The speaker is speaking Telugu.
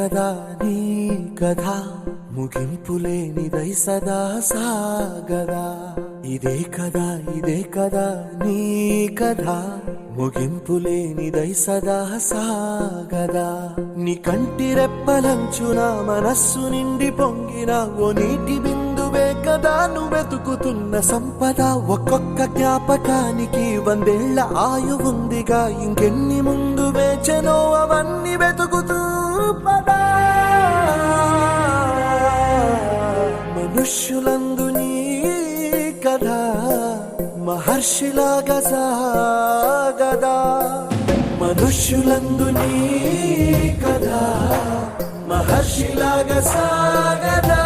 కదా నీ కథ ముగింపులేనిదై సదా సాగదా. ఇదే కదా నీ కథ ముగింపులేనిదై సదా సాగదా. నీ కంటి రెప్పలంచున మనస్సు నిండి పొంగిన ఓ నీటి బిందువే కదా నువ్వెతుకుతున్న సంపద. ఒక్కొక్క జ్ఞాపకానికి 100 ఏళ్ల ఆయువుందిగా, ఇంకెన్ని ముందు వేచనో అవన్నీ వెతుకుతూ పదా. మనుష్యులందు నీ కథ మహర్షిలాగా సాగదా. మనుష్యులందు నీ కథ మహర్షిలాగా సాగదా.